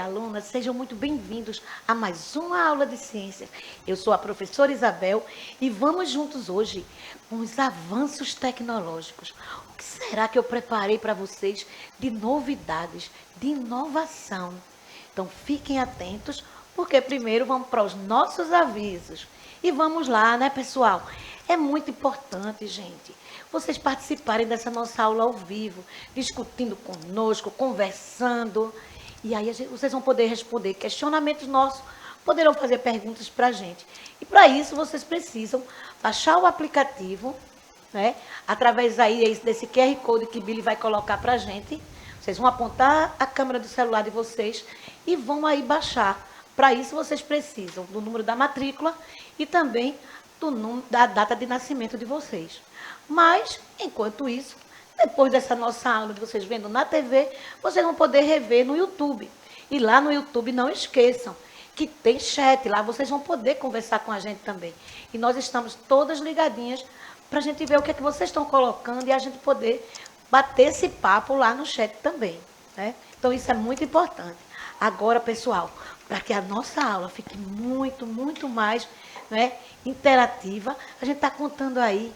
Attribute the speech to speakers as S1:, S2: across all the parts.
S1: alunas, sejam muito bem-vindos a mais uma aula de ciências. Eu sou a professora Isabel e vamos juntos hoje com os avanços tecnológicos. O que será que eu preparei para vocês de novidades, de inovação? Então fiquem atentos, porque primeiro vamos para os nossos avisos. E vamos lá, né, pessoal? É muito importante, gente, vocês participarem dessa nossa aula ao vivo, discutindo conosco, conversando. E aí vocês vão poder responder questionamentos nossos, poderão fazer perguntas para a gente. E para isso vocês precisam baixar o aplicativo, né? Através aí desse QR Code que Billy vai colocar para a gente. Vocês vão apontar a câmera do celular de vocês e vão aí baixar. Para isso vocês precisam do número da matrícula e também do número, da data de nascimento de vocês. Mas, enquanto isso, depois dessa nossa aula de vocês vendo na TV, vocês vão poder rever no YouTube. E lá no YouTube, não esqueçam que tem chat, lá vocês vão poder conversar com a gente também. E nós estamos todas ligadinhas para a gente ver o que é que vocês estão colocando e a gente poder bater esse papo lá no chat também, né? Então, isso é muito importante. Agora, pessoal, para que a nossa aula fique muito mais, né, interativa, a gente está contando aí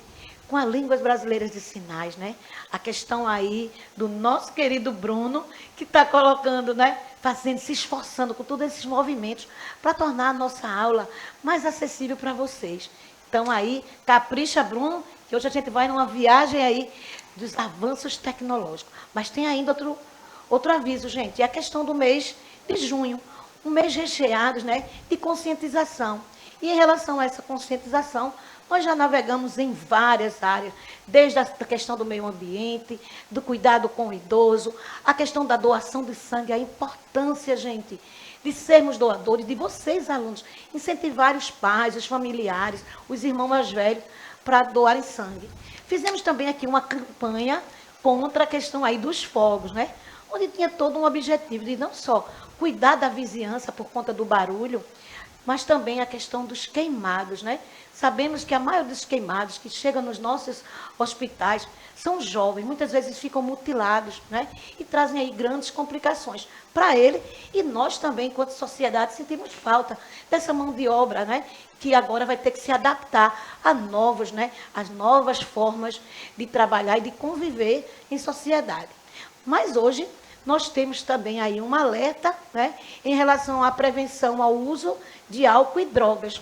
S1: com a Línguas Brasileiras de Sinais, né? A questão aí do nosso querido Bruno, que está colocando, né? Fazendo, se esforçando com todos esses movimentos para tornar a nossa aula mais acessível para vocês. Então aí, capricha, Bruno, que hoje a gente vai numa viagem aí dos avanços tecnológicos. Mas tem ainda outro aviso, gente, é a questão do mês de junho, um mês recheado, né, de conscientização. E em relação a essa conscientização, nós já navegamos em várias áreas, desde a questão do meio ambiente, do cuidado com o idoso, a questão da doação de sangue, a importância, gente, de sermos doadores, de vocês, alunos, incentivar os pais, os familiares, os irmãos mais velhos, para doarem sangue. Fizemos também aqui uma campanha contra a questão aí dos fogos, né? Onde tinha todo um objetivo de não só cuidar da vizinhança por conta do barulho, mas também a questão dos queimados, né? Sabemos que a maioria dos queimados que chegam nos nossos hospitais são jovens, muitas vezes ficam mutilados, né? E trazem aí grandes complicações para ele, e nós também, enquanto sociedade, sentimos falta dessa mão de obra, né? Que agora vai ter que se adaptar a novos, né? As novas formas de trabalhar e de conviver em sociedade. Mas hoje nós temos também aí um alerta, né, em relação à prevenção ao uso de álcool e drogas.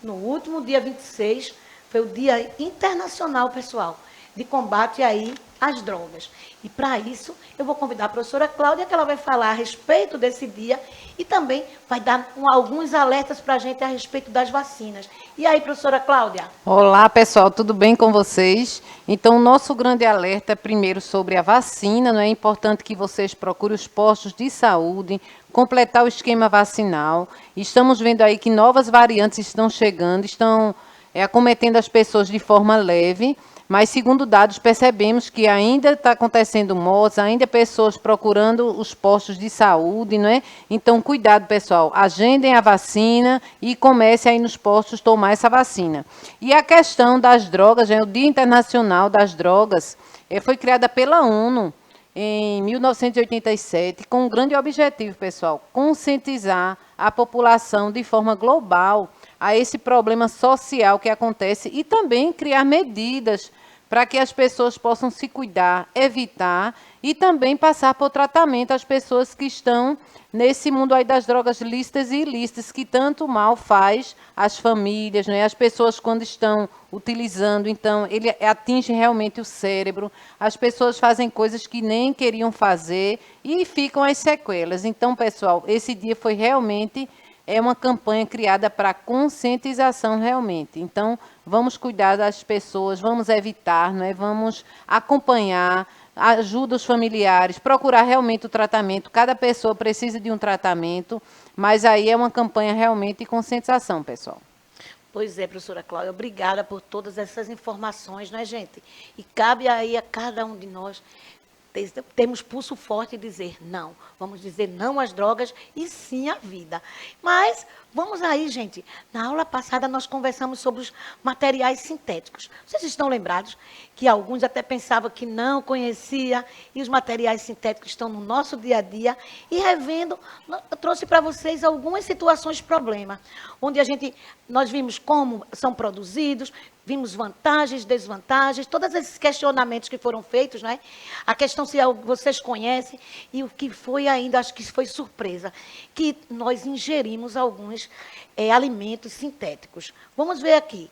S1: No último dia 26, foi o Dia Internacional, pessoal, de combate aí às drogas. E para isso, eu vou convidar a professora Cláudia, que ela vai falar a respeito desse dia e também vai dar alguns alertas para a gente a respeito das vacinas. E aí, professora Cláudia?
S2: Olá, pessoal, tudo bem com vocês? Então, o nosso grande alerta é primeiro sobre a vacina, não é importante que vocês procurem os postos de saúde, completar o esquema vacinal. Estamos vendo aí que novas variantes estão chegando, estão acometendo as pessoas de forma leve, mas, segundo dados, percebemos que ainda está acontecendo mortes, ainda pessoas procurando os postos de saúde, não é? Então, cuidado, pessoal, agendem a vacina e comecem aí nos postos tomar essa vacina. E a questão das drogas, o Dia Internacional das Drogas, foi criada pela ONU em 1987, com um grande objetivo, pessoal, conscientizar a população de forma global a esse problema social que acontece e também criar medidas para que as pessoas possam se cuidar, evitar e também passar por tratamento às pessoas que estão nesse mundo aí das drogas lícitas e ilícitas, que tanto mal faz às famílias, né? As pessoas quando estão utilizando, então ele atinge realmente o cérebro, as pessoas fazem coisas que nem queriam fazer e ficam as sequelas. Então, pessoal, esse dia foi realmente uma campanha criada para conscientização realmente. Então, vamos cuidar das pessoas, vamos evitar, não é? Vamos acompanhar, ajuda os familiares, procurar realmente o tratamento. Cada pessoa precisa de um tratamento, mas aí é uma campanha realmente de conscientização, pessoal.
S1: Pois é, professora Cláudia, obrigada por todas essas informações, né, gente? E cabe aí a cada um de nós temos pulso forte e dizer não. Vamos dizer não às drogas e sim à vida. Mas Vamos aí, gente. Na aula passada nós conversamos sobre os materiais sintéticos. Vocês estão lembrados que alguns até pensavam que não conhecia e os materiais sintéticos estão no nosso dia a dia. E revendo, eu trouxe para vocês algumas situações de problema, onde nós vimos como são produzidos, vimos vantagens, desvantagens, todos esses questionamentos que foram feitos, né? A questão se vocês conhecem, e o que foi ainda, acho que foi surpresa, que nós ingerimos alguns alimentos sintéticos. Vamos ver aqui.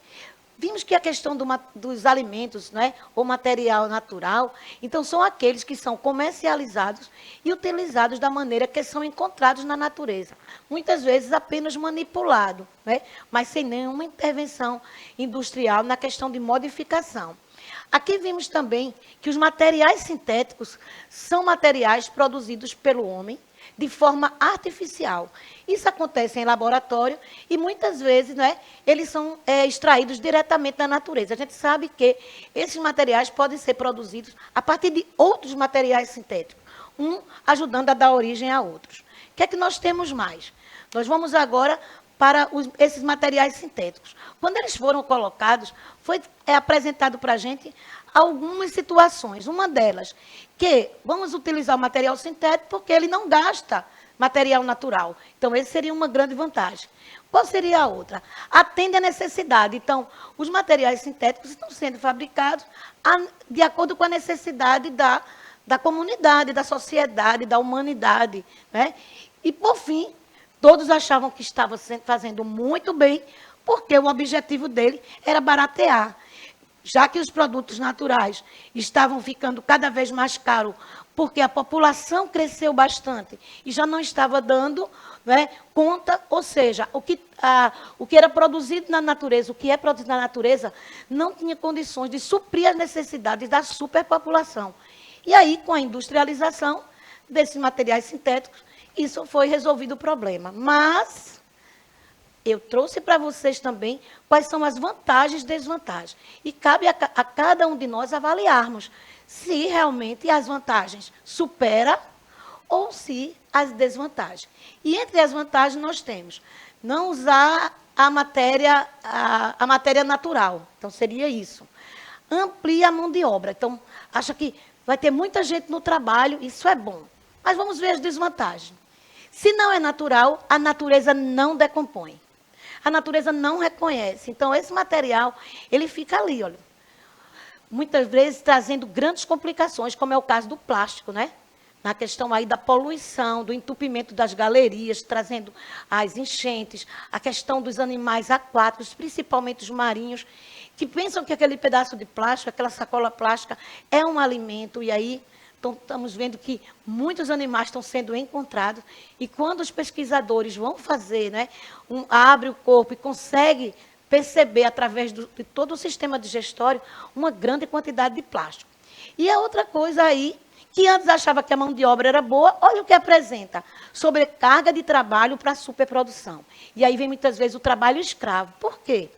S1: Vimos que a questão dos alimentos, né, ou material natural, então são aqueles que são comercializados e utilizados da maneira que são encontrados na natureza. Muitas vezes apenas manipulado, né, mas sem nenhuma intervenção industrial na questão de modificação. Aqui vimos também que os materiais sintéticos são materiais produzidos pelo homem de forma artificial. Isso acontece em laboratório e muitas vezes, né, eles são extraídos diretamente da natureza. A gente sabe que esses materiais podem ser produzidos a partir de outros materiais sintéticos, ajudando a dar origem a outros. O que é que nós temos mais? Nós vamos agora para esses materiais sintéticos. Quando eles foram colocados, foi apresentado para a gente algumas situações. Uma delas, que vamos utilizar o material sintético porque ele não gasta material natural. Então, essa seria uma grande vantagem. Qual seria a outra? Atende à necessidade. Então, os materiais sintéticos estão sendo fabricados de acordo com a necessidade da comunidade, da sociedade, da humanidade, né? E, por fim, todos achavam que estava fazendo muito bem, porque o objetivo dele era baratear. Já que os produtos naturais estavam ficando cada vez mais caros, porque a população cresceu bastante e já não estava dando, né, conta, ou seja, o que era produzido na natureza, o que é produzido na natureza, não tinha condições de suprir as necessidades da superpopulação. E aí, com a industrialização desses materiais sintéticos, isso foi resolvido o problema. Mas eu trouxe para vocês também quais são as vantagens e desvantagens. E cabe a cada um de nós avaliarmos se realmente as vantagens superam ou se as desvantagens. E entre as vantagens nós temos não usar a matéria natural. Então, seria isso. Amplia a mão de obra. Então, acha que vai ter muita gente no trabalho, isso é bom. Mas vamos ver as desvantagens. Se não é natural, a natureza não decompõe. A natureza não reconhece. Então, esse material, ele fica ali, olha. Muitas vezes trazendo grandes complicações, como é o caso do plástico, né? Na questão aí da poluição, do entupimento das galerias, trazendo as enchentes, a questão dos animais aquáticos, principalmente os marinhos, que pensam que aquele pedaço de plástico, aquela sacola plástica, é um alimento, e aí então, estamos vendo que muitos animais estão sendo encontrados e quando os pesquisadores vão fazer, né, abre o corpo e consegue perceber, através de todo o sistema digestório, uma grande quantidade de plástico. E a outra coisa aí, que antes achava que a mão de obra era boa, olha o que apresenta, sobrecarga de trabalho para a superprodução. E aí vem muitas vezes o trabalho escravo. Por quê?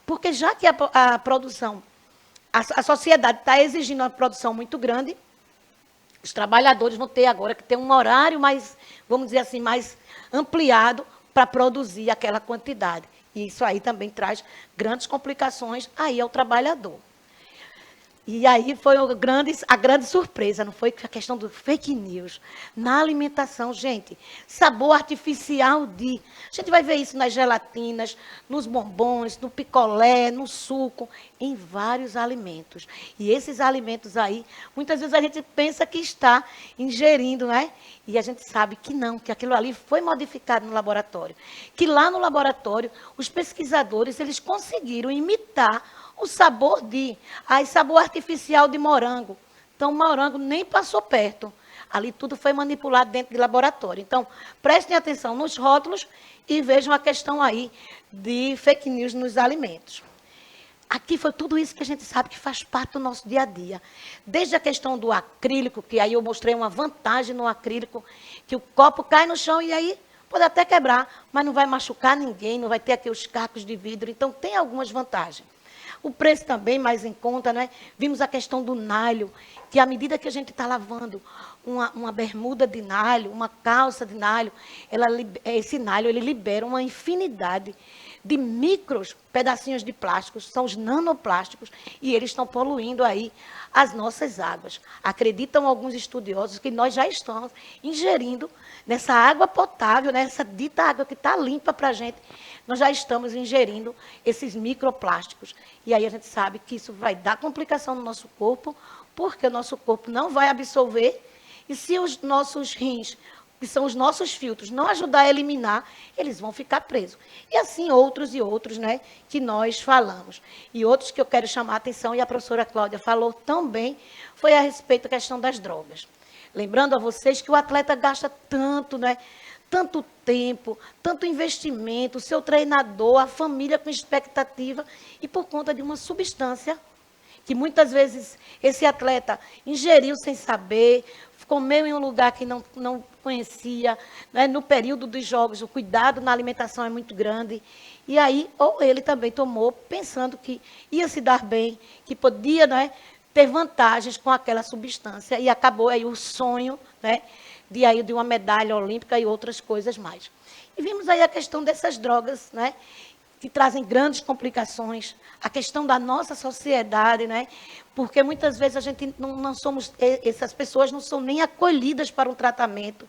S1: Porque já que a produção, a sociedade está exigindo uma produção muito grande, os trabalhadores vão ter agora que ter um horário mais, vamos dizer assim, mais ampliado para produzir aquela quantidade. E isso aí também traz grandes complicações aí ao trabalhador. E aí foi a grande surpresa, não foi? A questão do fake news. Na alimentação, gente, sabor artificial de... A gente vai ver isso nas gelatinas, nos bombons, no picolé, no suco, em vários alimentos. E esses alimentos aí, muitas vezes a gente pensa que está ingerindo, né? E a gente sabe que não, que aquilo ali foi modificado no laboratório. Que lá no laboratório, os pesquisadores, eles conseguiram imitar o sabor sabor artificial de morango. Então, o morango nem passou perto. Ali tudo foi manipulado dentro de laboratório. Então, prestem atenção nos rótulos e vejam a questão aí de fake news nos alimentos. Aqui foi tudo isso que a gente sabe que faz parte do nosso dia a dia. Desde a questão do acrílico, que aí eu mostrei uma vantagem no acrílico, que o copo cai no chão e aí pode até quebrar, mas não vai machucar ninguém, não vai ter aqui os cacos de vidro. Então, tem algumas vantagens. O preço também mais em conta, né? Vimos a questão do nylon, que à medida que a gente está lavando uma bermuda de nylon, uma calça de nylon, esse nylon ele libera uma infinidade de micros pedacinhos de plásticos, são os nanoplásticos, e eles estão poluindo aí as nossas águas. Acreditam alguns estudiosos que nós já estamos ingerindo nessa água potável, nessa dita água que está limpa para a gente, nós já estamos ingerindo esses microplásticos. E aí a gente sabe que isso vai dar complicação no nosso corpo, porque o nosso corpo não vai absorver, e se os nossos rins, que são os nossos filtros, não ajudar a eliminar, eles vão ficar presos. E assim outros e outros, né, que nós falamos. E outros que eu quero chamar a atenção, e a professora Cláudia falou também, foi a respeito da questão das drogas. Lembrando a vocês que o atleta gasta tanto, né, tanto tempo, tanto investimento, o seu treinador, a família com expectativa, e por conta de uma substância que muitas vezes esse atleta ingeriu sem saber, comeu em um lugar que não conhecia, né? No período dos jogos, o cuidado na alimentação é muito grande. E aí, ou ele também tomou, pensando que ia se dar bem, que podia, né, ter vantagens com aquela substância, e acabou aí o sonho, né, de uma medalha olímpica e outras coisas mais. E vimos aí a questão dessas drogas, né, que trazem grandes complicações, a questão da nossa sociedade, né? Porque muitas vezes a gente não somos, essas pessoas não são nem acolhidas para um tratamento,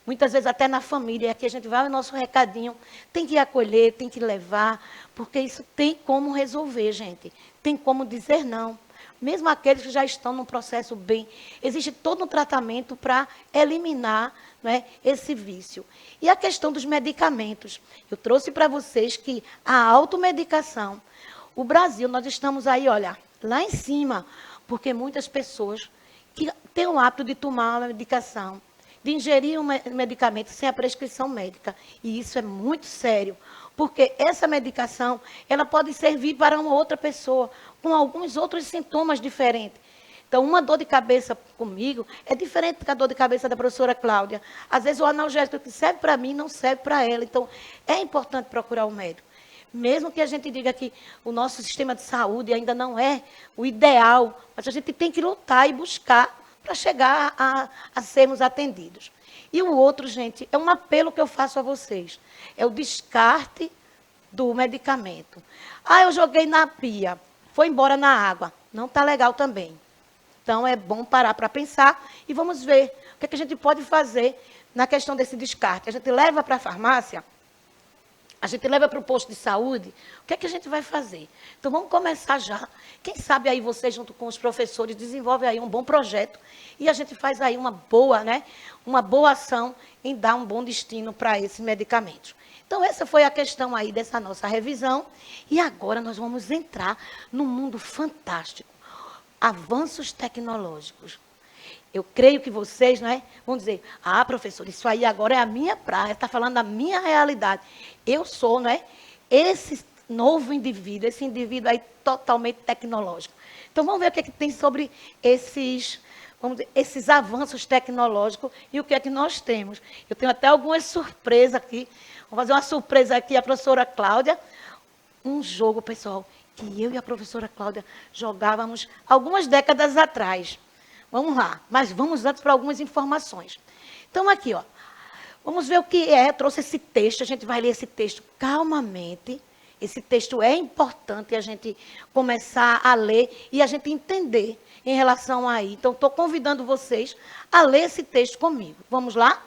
S1: muitas vezes até na família, e aqui a gente vai o nosso recadinho, tem que acolher, tem que levar, porque isso tem como resolver, gente, tem como dizer não. Mesmo aqueles que já estão num processo bem, existe todo um tratamento para eliminar, né, esse vício. E a questão dos medicamentos. Eu trouxe para vocês que a automedicação, o Brasil, nós estamos aí, olha, lá em cima, porque muitas pessoas que têm o hábito de tomar uma medicação, de ingerir um medicamento sem a prescrição médica. E isso é muito sério, porque essa medicação, ela pode servir para uma outra pessoa, com alguns outros sintomas diferentes. Então, uma dor de cabeça comigo é diferente da dor de cabeça da professora Cláudia. Às vezes, o analgésico que serve para mim não serve para ela. Então, é importante procurar o médico. Mesmo que a gente diga que o nosso sistema de saúde ainda não é o ideal, mas a gente tem que lutar e buscar para chegar a sermos atendidos. E o outro, gente, é um apelo que eu faço a vocês. É o descarte do medicamento. Ah, eu joguei na pia, foi embora na água. Não está legal também. Então, é bom parar para pensar e vamos ver o que a gente pode fazer na questão desse descarte. A gente leva para a farmácia, a gente leva para o posto de saúde, o que a gente vai fazer? Então, vamos começar já. Quem sabe aí você, junto com os professores, desenvolve aí um bom projeto e a gente faz aí uma boa ação em dar um bom destino para esses medicamentos. Então, essa foi a questão aí dessa nossa revisão. E agora nós vamos entrar num mundo fantástico. Avanços tecnológicos. Eu creio que vocês, né, vão dizer, ah, professor, isso aí agora é a minha praia, está falando da minha realidade. Eu sou, né, esse novo indivíduo, esse indivíduo aí totalmente tecnológico. Então, vamos ver o que, que tem sobre esses, vamos dizer, esses avanços tecnológicos e o que é que nós temos. Eu tenho até algumas surpresas aqui. Vou fazer uma surpresa aqui à professora Cláudia. Um jogo, pessoal, que eu e a professora Cláudia jogávamos algumas décadas atrás. Vamos lá, mas vamos antes para algumas informações. Então, aqui, ó, vamos ver o que é. Eu trouxe esse texto, a gente vai ler esse texto calmamente. Esse texto é importante a gente começar a ler e a gente entender em relação a isso. Então, estou convidando vocês a ler esse texto comigo. Vamos lá?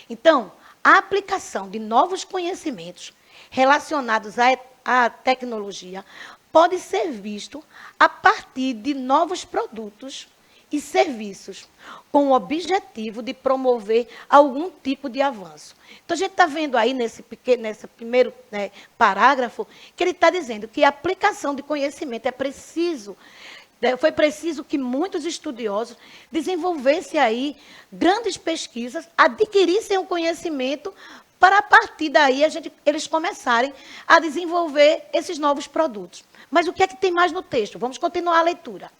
S1: Então, a aplicação de novos conhecimentos relacionados à tecnologia pode ser visto a partir de novos produtos e serviços, com o objetivo de promover algum tipo de avanço. Então, a gente está vendo aí nesse primeiro, né, parágrafo, que ele está dizendo que a aplicação de conhecimento é preciso, foi preciso que muitos estudiosos desenvolvessem aí grandes pesquisas, adquirissem o conhecimento, para a partir daí eles começarem a desenvolver esses novos produtos. Mas o que é que tem mais no texto? Vamos continuar a leitura.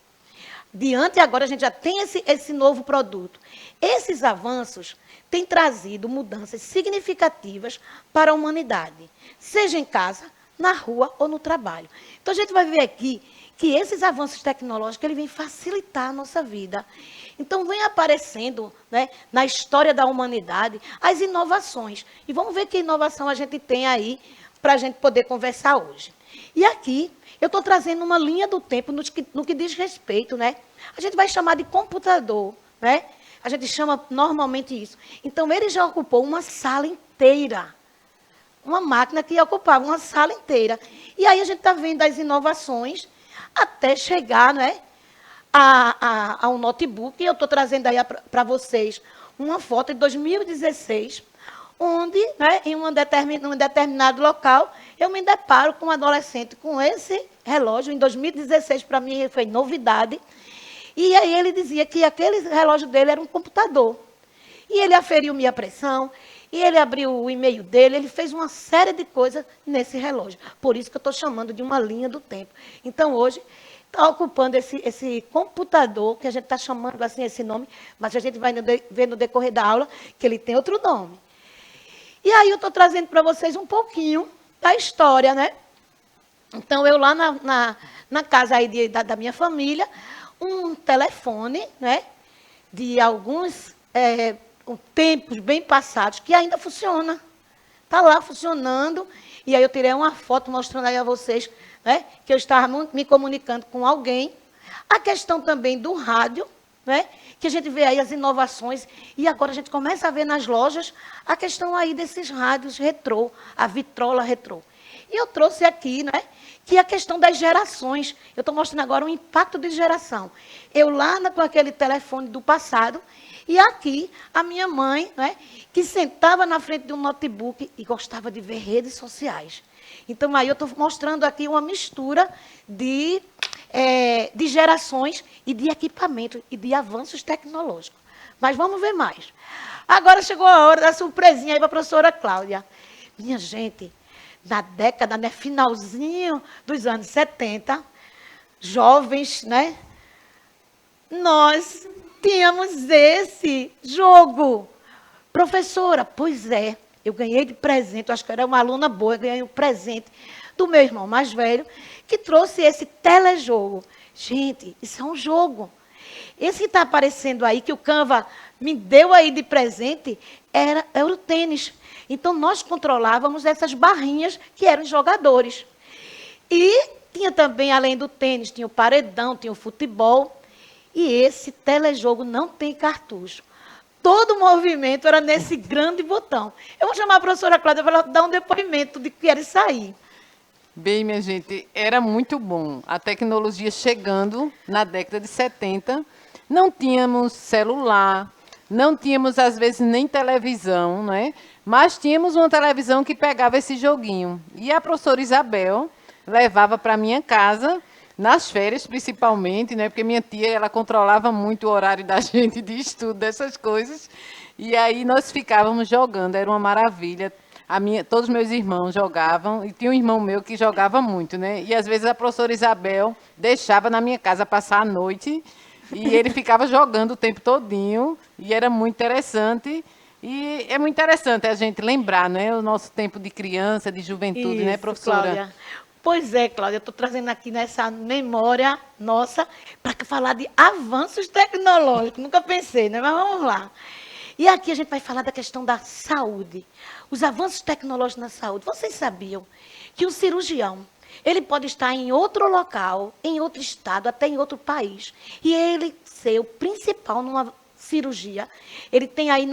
S1: Diante agora, a gente já tem esse novo produto. Esses avanços têm trazido mudanças significativas para a humanidade, seja em casa, na rua ou no trabalho. Então, a gente vai ver aqui que esses avanços tecnológicos ele vem facilitar a nossa vida. Então, vem aparecendo, né, na história da humanidade as inovações. E vamos ver que inovação a gente tem aí para a gente poder conversar hoje. E aqui, eu estou trazendo uma linha do tempo no que diz respeito, né? A gente vai chamar de computador, né? A gente chama normalmente isso. Então, ele já ocupou uma sala inteira. Uma máquina que ocupava uma sala inteira. E aí a gente está vendo as inovações até chegar, não é, a um notebook. E eu estou trazendo aí para vocês uma foto de 2016, onde, né, em um determinado local, eu me deparo com um adolescente com esse relógio. Em 2016, para mim, foi novidade. E aí ele dizia que aquele relógio dele era um computador. E ele aferiu minha pressão, e ele abriu o e-mail dele, ele fez uma série de coisas nesse relógio. Por isso que eu estou chamando de uma linha do tempo. Então, hoje, está ocupando esse computador, que a gente está chamando assim esse nome, mas a gente vai ver no decorrer da aula que ele tem outro nome. E aí eu estou trazendo para vocês um pouquinho da história, né? Então, eu lá na casa aí da minha família, um telefone, né, de alguns tempos bem passados, que ainda funciona. Está lá funcionando. E aí eu tirei uma foto mostrando aí a vocês, né, que eu estava me comunicando com alguém. A questão também do rádio, né, que a gente vê aí as inovações. E agora a gente começa a ver nas lojas a questão aí desses rádios retrô, a vitrola retrô. E eu trouxe aqui, né, que é a questão das gerações. Eu estou mostrando agora um impacto de geração. Eu lá com aquele telefone do passado, e aqui a minha mãe, né, que sentava na frente de um notebook e gostava de ver redes sociais. Então, aí eu estou mostrando aqui uma mistura de gerações e de equipamento e de avanços tecnológicos. Mas vamos ver mais. Agora chegou a hora da surpresinha aí para a professora Cláudia. Minha gente, na década, né, finalzinho dos anos 70, jovens, né, nós tínhamos esse jogo. Professora, pois é, eu ganhei de presente, eu acho que eu era uma aluna boa, eu ganhei um presente do meu irmão mais velho, que trouxe esse telejogo. Gente, isso é um jogo. Esse que está aparecendo aí, que o Canva me deu aí de presente, era o tênis. Então, nós controlávamos essas barrinhas que eram jogadores. E tinha também, além do tênis, tinha o paredão, tinha o futebol. E esse telejogo não tem cartucho. Todo o movimento era nesse grande botão. Eu vou chamar a professora Cláudia para ela dar um depoimento de que era isso aí.
S2: Bem, minha gente, era muito bom. A tecnologia chegando na década de 70, não tínhamos celular, não tínhamos, às vezes, nem televisão, né? Mas tínhamos uma televisão que pegava esse joguinho. E a professora Isabel levava para a minha casa, nas férias principalmente, né? Porque minha tia, ela controlava muito o horário da gente de estudo, dessas coisas. E aí nós ficávamos jogando, era uma maravilha. Todos os meus irmãos jogavam, e tinha um irmão meu que jogava muito, né? E às vezes a professora Isabel deixava na minha casa passar a noite, e ele ficava jogando o tempo todinho, e era muito interessante. E é muito interessante a gente lembrar, né? O nosso tempo de criança, de juventude,
S1: Isso,
S2: né, professora?
S1: Cláudia. Pois é, Cláudia, eu estou trazendo aqui nessa memória nossa para falar de avanços tecnológicos. Nunca pensei, né? Mas vamos lá. E aqui a gente vai falar da questão da saúde. Os avanços tecnológicos na saúde. Vocês sabiam que o cirurgião, ele pode estar em outro local, em outro estado, até em outro país, e ele ser o principal numa cirurgia. Ele tem aí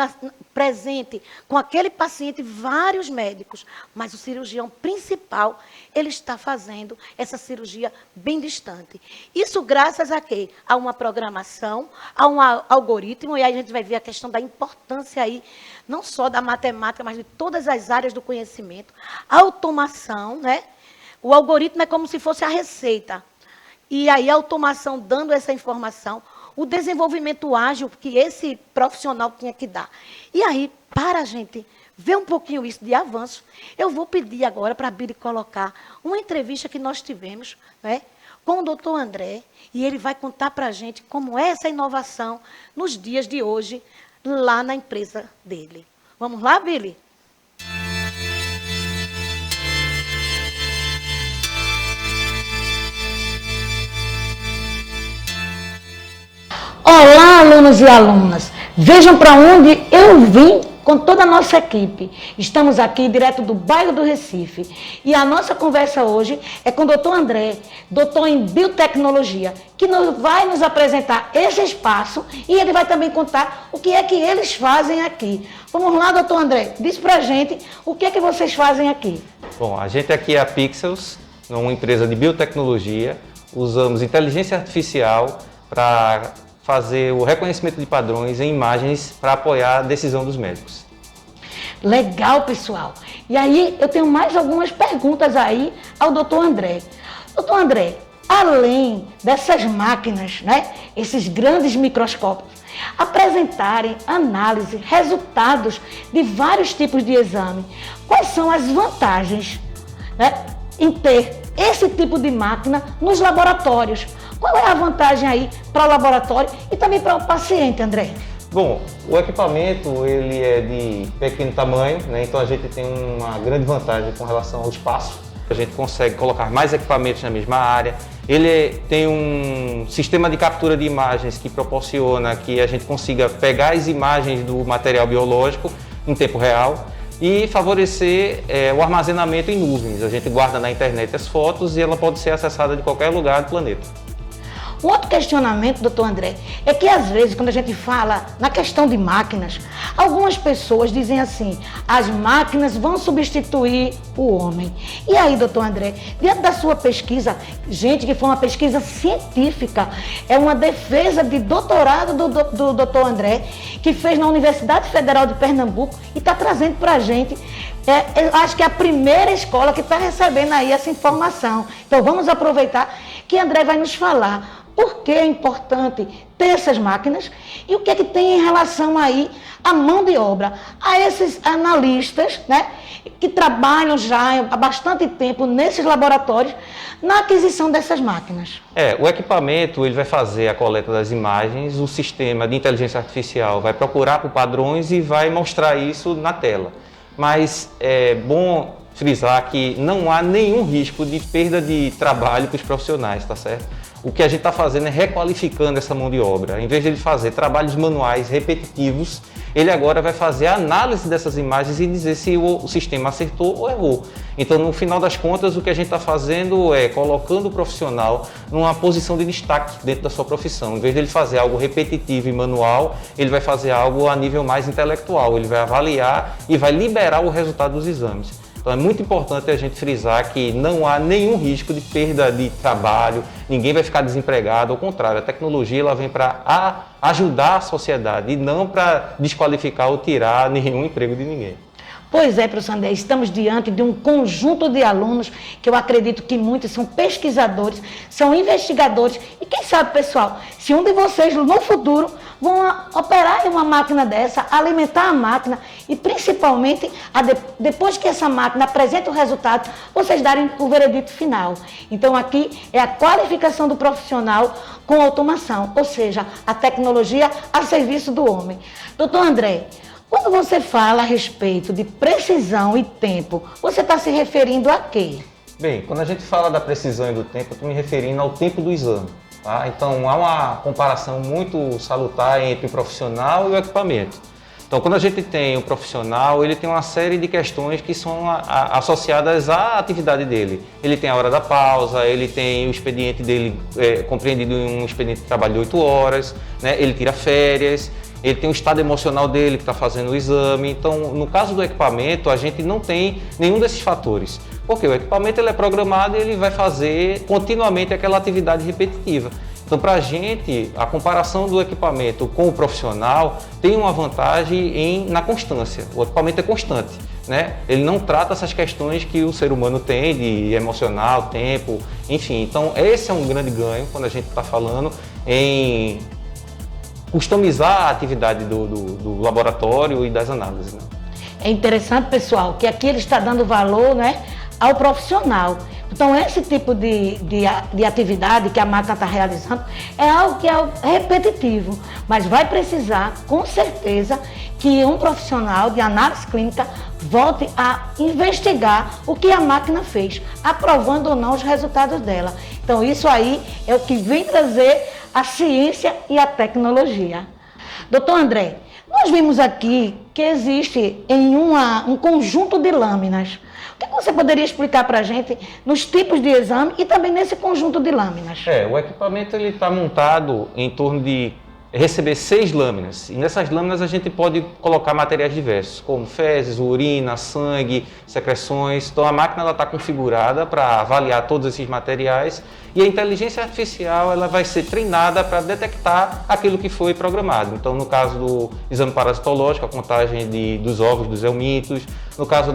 S1: presente com aquele paciente vários médicos, mas o cirurgião principal, ele está fazendo essa cirurgia bem distante. Isso graças a quê? A uma programação, a um algoritmo, e aí a gente vai ver a questão da importância aí, não só da matemática, mas de todas as áreas do conhecimento. A automação, né? O algoritmo é como se fosse a receita. E aí a automação dando essa informação, o desenvolvimento ágil que esse profissional tinha que dar. E aí, para a gente ver um pouquinho isso de avanço, eu vou pedir agora para a Biri colocar uma entrevista que nós tivemos, né, com o doutor André, e ele vai contar para a gente como é essa inovação nos dias de hoje, lá na empresa dele. Vamos lá, Biri? Olá, alunos e alunas. Vejam para onde eu vim com toda a nossa equipe. Estamos aqui direto do bairro do Recife. E a nossa conversa hoje é com o doutor André, doutor em biotecnologia, que vai nos apresentar esse espaço e ele vai também contar o que é que eles fazem aqui. Vamos lá, doutor André, diz pra gente o que é que vocês fazem aqui.
S3: Bom, a gente aqui é a Pixels, uma empresa de biotecnologia. Usamos inteligência artificial para fazer o reconhecimento de padrões em imagens para apoiar a decisão dos médicos.
S1: Legal, pessoal. E aí, eu tenho mais algumas perguntas aí ao doutor André. Doutor André, além dessas máquinas, né, esses grandes microscópios, apresentarem análise, resultados de vários tipos de exame, quais são as vantagens, né, em ter esse tipo de máquina nos laboratórios? Qual é a vantagem aí para o laboratório e também para o paciente, André?
S3: Bom, o equipamento ele é de pequeno tamanho, né? Então a gente tem uma grande vantagem com relação ao espaço. A gente consegue colocar mais equipamentos na mesma área. Ele tem um sistema de captura de imagens que proporciona que a gente consiga pegar as imagens do material biológico em tempo real e favorecer o armazenamento em nuvens. A gente guarda na internet as fotos e ela pode ser acessada de qualquer lugar do planeta.
S1: Um outro questionamento, doutor André, é que às vezes quando a gente fala na questão de máquinas, algumas pessoas dizem assim, as máquinas vão substituir o homem. E aí, doutor André, diante da sua pesquisa, gente, que foi uma pesquisa científica, é uma defesa de doutorado do doutor André, que fez na Universidade Federal de Pernambuco e está trazendo para a gente, eu acho que é a primeira escola que está recebendo aí essa informação. Então vamos aproveitar que André vai nos falar por que é importante ter essas máquinas e o que é que tem em relação aí à mão de obra, a esses analistas, né, que trabalham já há bastante tempo nesses laboratórios na aquisição dessas máquinas.
S3: O equipamento ele vai fazer a coleta das imagens, o sistema de inteligência artificial vai procurar por padrões e vai mostrar isso na tela. Mas é bom frisar que não há nenhum risco de perda de trabalho para os profissionais, tá certo? O que a gente está fazendo é requalificando essa mão de obra. Em vez de ele fazer trabalhos manuais repetitivos, ele agora vai fazer a análise dessas imagens e dizer se o sistema acertou ou errou. Então, no final das contas, o que a gente está fazendo é colocando o profissional numa posição de destaque dentro da sua profissão. Em vez de ele fazer algo repetitivo e manual, ele vai fazer algo a nível mais intelectual. Ele vai avaliar e vai liberar o resultado dos exames. Então é muito importante a gente frisar que não há nenhum risco de perda de trabalho, ninguém vai ficar desempregado, ao contrário, a tecnologia ela vem para ajudar a sociedade e não para desqualificar ou tirar nenhum emprego de ninguém.
S1: Pois é, professor André, estamos diante de um conjunto de alunos que eu acredito que muitos são pesquisadores, são investigadores e quem sabe, pessoal, se um de vocês no futuro vão operar em uma máquina dessa, alimentar a máquina e principalmente depois que essa máquina apresenta o resultado, vocês darem o veredito final. Então aqui é a qualificação do profissional com automação, ou seja, a tecnologia a serviço do homem. Doutor André, quando você fala a respeito de precisão e tempo, você está se referindo a quê?
S3: Bem, quando a gente fala da precisão e do tempo, eu estou me referindo ao tempo do exame. Tá? Então, há uma comparação muito salutar entre o profissional e o equipamento. Então, quando a gente tem o profissional, ele tem uma série de questões que são associadas à atividade dele. Ele tem a hora da pausa, ele tem o expediente dele compreendido em um expediente de trabalho de 8 horas, né? Ele tira férias, ele tem o estado emocional dele que está fazendo o exame. Então, no caso do equipamento, a gente não tem nenhum desses fatores. Porque o equipamento ele é programado e ele vai fazer continuamente aquela atividade repetitiva. Então, para a gente, a comparação do equipamento com o profissional tem uma vantagem na constância. O equipamento é constante, né? Ele não trata essas questões que o ser humano tem de emocional, tempo, enfim. Então, esse é um grande ganho quando a gente está falando em customizar a atividade do laboratório e das análises, né?
S1: É interessante, pessoal, que aqui ele está dando valor, né, ao profissional. Então, esse tipo de atividade que a máquina está realizando é algo que é repetitivo, mas vai precisar, com certeza, que um profissional de análise clínica volte a investigar o que a máquina fez, aprovando ou não os resultados dela. Então, isso aí é o que vem trazer a ciência e a tecnologia. Doutor André, nós vimos aqui que existe em um conjunto de lâminas. O que você poderia explicar para a gente nos tipos de exame e também nesse conjunto de lâminas?
S3: O equipamento está montado em torno de receber 6 lâminas, e nessas lâminas a gente pode colocar materiais diversos, como fezes, urina, sangue, secreções. Então a máquina está configurada para avaliar todos esses materiais, e a inteligência artificial ela vai ser treinada para detectar aquilo que foi programado. Então no caso do exame parasitológico, a contagem dos ovos dos eumintos, no caso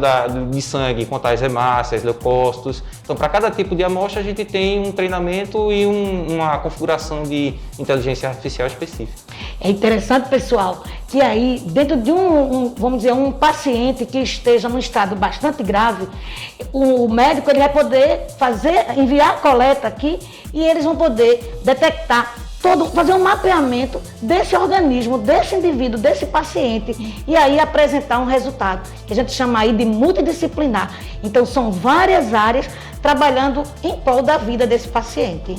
S3: de sangue, contar as hemácias, leucócitos. Então para cada tipo de amostra a gente tem um treinamento e uma configuração de inteligência artificial específica.
S1: É interessante, pessoal, que aí, dentro de vamos dizer, um paciente que esteja num estado bastante grave, o médico ele vai poder enviar a coleta aqui e eles vão poder detectar fazer um mapeamento desse organismo, desse indivíduo, desse paciente e aí apresentar um resultado, que a gente chama aí de multidisciplinar. Então, são várias áreas trabalhando em prol da vida desse paciente.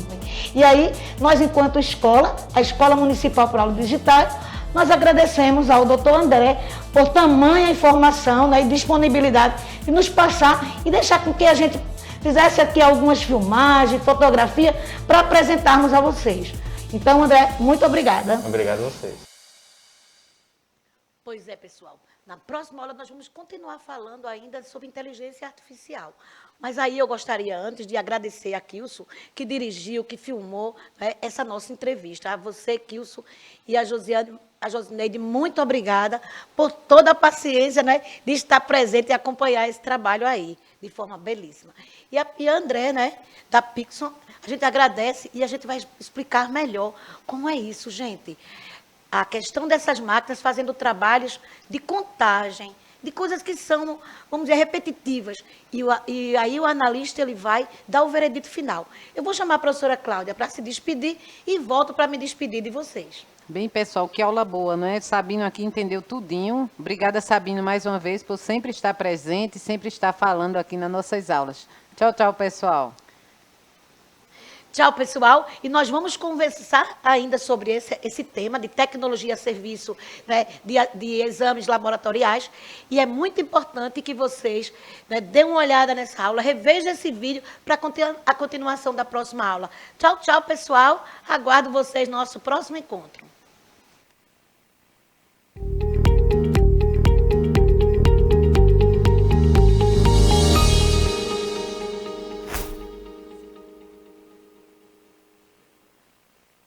S1: E aí, nós, enquanto escola, a Escola Municipal para Aula Digital, nós agradecemos ao doutor André por tamanha informação, né, e disponibilidade de nos passar e deixar com que a gente fizesse aqui algumas filmagens, fotografia, para apresentarmos a vocês. Então, André, muito obrigada.
S3: Obrigado a vocês.
S1: Pois é, pessoal. Na próxima aula nós vamos continuar falando ainda sobre inteligência artificial. Mas aí eu gostaria, antes de agradecer a Kilson, que dirigiu, que filmou, né, essa nossa entrevista. A você, Kilson, e a Josineide, muito obrigada por toda a paciência, né, de estar presente e acompanhar esse trabalho aí, de forma belíssima. E a André, né, da Pixon, a gente agradece e a gente vai explicar melhor como é isso, gente. A questão dessas máquinas fazendo trabalhos de contagem, de coisas que são, vamos dizer, repetitivas. E aí o analista ele vai dar o veredito final. Eu vou chamar a professora Cláudia para se despedir e volto para me despedir de vocês.
S2: Bem, pessoal, que aula boa, não é? Sabino aqui entendeu tudinho. Obrigada, Sabino, mais uma vez, por sempre estar presente, sempre estar falando aqui nas nossas aulas. Tchau, tchau, pessoal.
S1: Tchau, pessoal. E nós vamos conversar ainda sobre esse tema de tecnologia a serviço, né, de exames laboratoriais. E é muito importante que vocês, né, dêem uma olhada nessa aula, revejam esse vídeo para a continuação da próxima aula. Tchau, tchau, pessoal. Aguardo vocês no nosso próximo encontro.